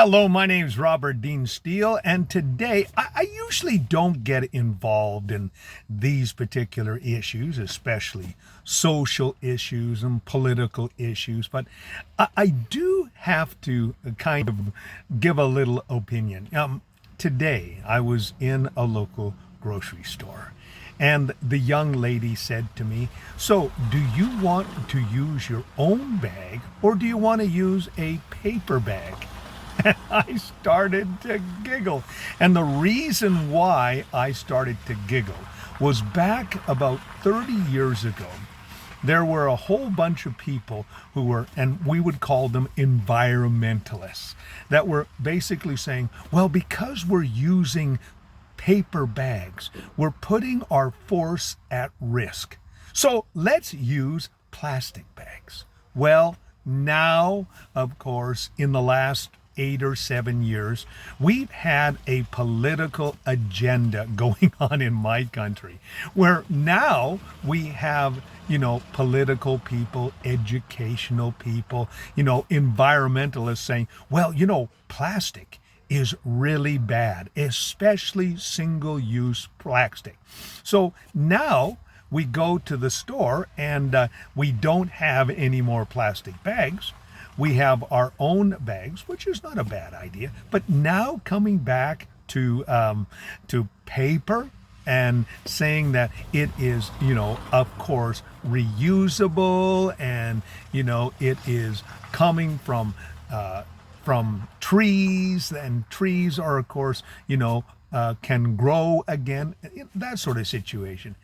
Hello, my name is Robert Dean Steele, and today I usually don't get involved in these particular issues, especially social issues and political issues, but I do have to kind of give a little opinion. Today, I was in a local grocery store. And the young lady said to me, "So, do you want to use your own bag or do you want to use a paper bag?" And I started to giggle. And the reason why I started to giggle was back about 30 years ago. There were a whole bunch of people who were, and we would call them environmentalists, that were basically saying, well, because we're using paper bags, we're putting our forests at risk. So let's use plastic bags. Well, now, of course, in the last 8 or 7 years, we've had a political agenda going on in my country where now we have, political people, educational people, environmentalists saying, well, plastic is really bad, especially single-use plastic. So now we go to the store and we don't have any more plastic bags. We have our own bags, which is not a bad idea. But now coming back to paper and saying that it is, of course, reusable and, it is coming from trees, and trees are, of course, can grow again, that sort of situation.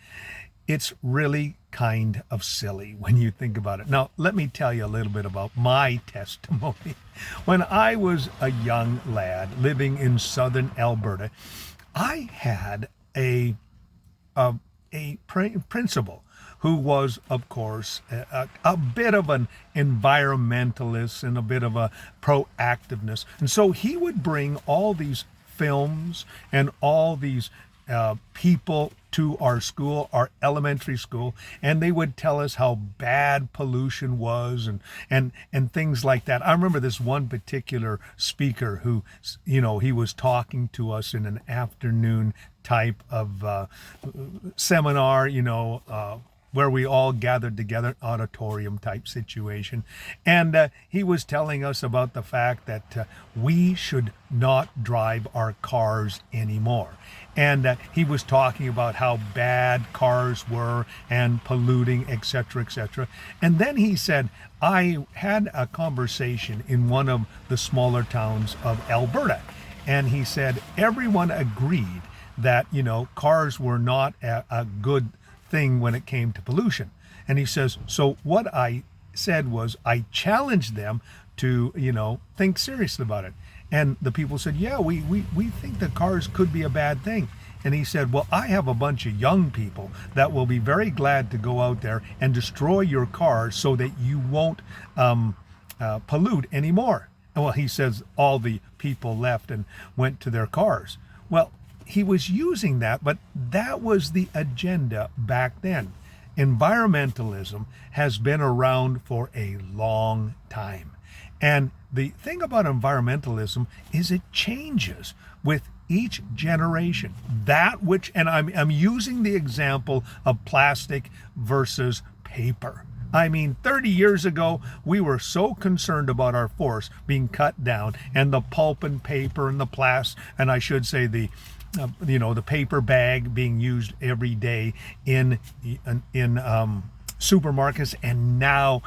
It's really kind of silly when you think about it. Now, let me tell you a little bit about my testimony. When I was a young lad living in southern Alberta, I had a principal who was, of course, a bit of an environmentalist and a bit of a proactiveness. And so he would bring all these films and all these people to our school, our elementary school, and they would tell us how bad pollution was and things like that. I remember this one particular speaker who, he was talking to us in an afternoon type of seminar, where we all gathered together, auditorium type situation. And he was telling us about the fact that we should not drive our cars anymore. And he was talking about how bad cars were and polluting, etc., etc. And then he said, I had a conversation in one of the smaller towns of Alberta. And he said, everyone agreed that, cars were not a good thing when it came to pollution. And he says, so what I said was I challenged them to, think seriously about it. And the people said, yeah, we think that cars could be a bad thing. And he said, well, I have a bunch of young people that will be very glad to go out there and destroy your cars so that you won't pollute anymore. And well, he says all the people left and went to their cars. Well, he was using that, but that was the agenda back then. Environmentalism has been around for a long time. And the thing about environmentalism is it changes with each generation. That which, and I'm using the example of plastic versus paper. I mean, 30 years ago, we were so concerned about our forests being cut down and the pulp and paper and the and I should say the paper bag being used every day in supermarkets. And now,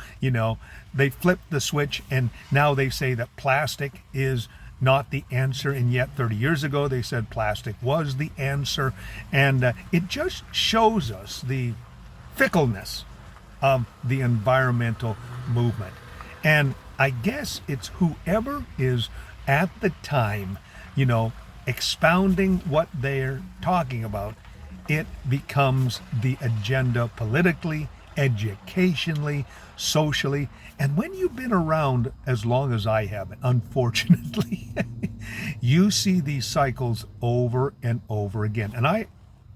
they flipped the switch and now they say that plastic is not the answer. And yet 30 years ago, they said plastic was the answer. And it just shows us the fickleness of the environmental movement. And I guess it's whoever is at the time, expounding what they're talking about, it becomes the agenda politically, educationally, socially. And when you've been around as long as I have, unfortunately, you see these cycles over and over again. And I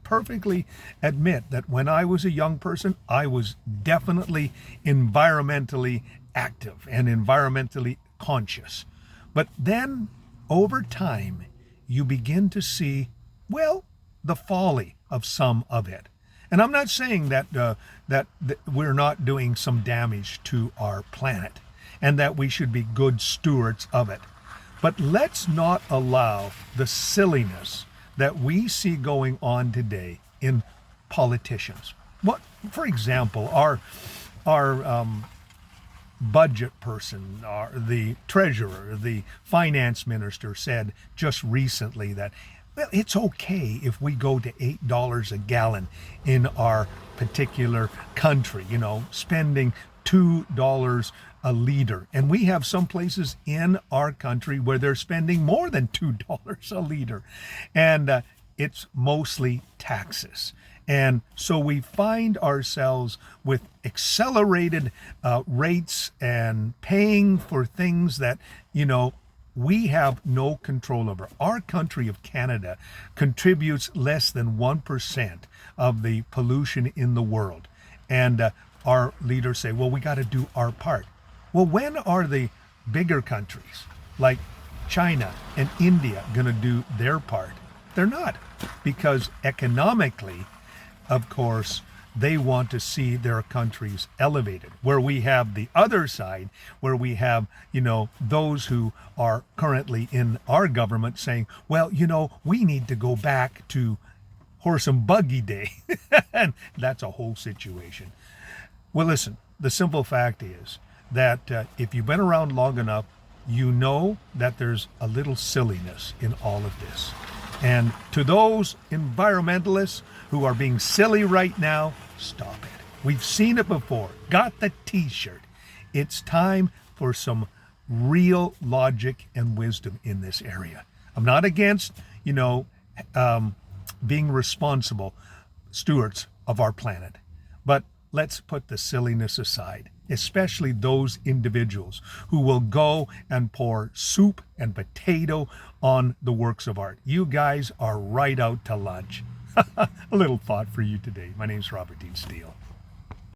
perfectly admit that when I was a young person, I was definitely environmentally active and environmentally conscious. But then over time, you begin to see, well, the folly of some of it. And I'm not saying that we're not doing some damage to our planet and that we should be good stewards of it. But let's not allow the silliness that we see going on today in politicians. What, for example, our budget person, the treasurer, the finance minister said just recently that, well, it's okay if we go to $8 a gallon in our particular country, spending $2 a liter. And we have some places in our country where they're spending more than $2 a liter. And it's mostly taxes. And so we find ourselves with accelerated rates and paying for things that, we have no control over. Our country of Canada contributes less than 1% of the pollution in the world. And our leaders say, well, we got to do our part. Well, when are the bigger countries like China and India going to do their part? They're not, because economically, of course, they want to see their countries elevated. Where we have the other side, where we have, those who are currently in our government saying, well, we need to go back to horse and buggy day. And that's a whole situation. Well, listen, the simple fact is that if you've been around long enough, you know that there's a little silliness in all of this. And to those environmentalists who are being silly right now, stop it. We've seen it before. Got the t-shirt. It's time for some real logic and wisdom in this area. I'm not against, being responsible stewards of our planet. But let's put the silliness aside, especially those individuals who will go and pour soup and potato on the works of art. You guys are right out to lunch. A little thought for you today. My name's Robert Dean Steele.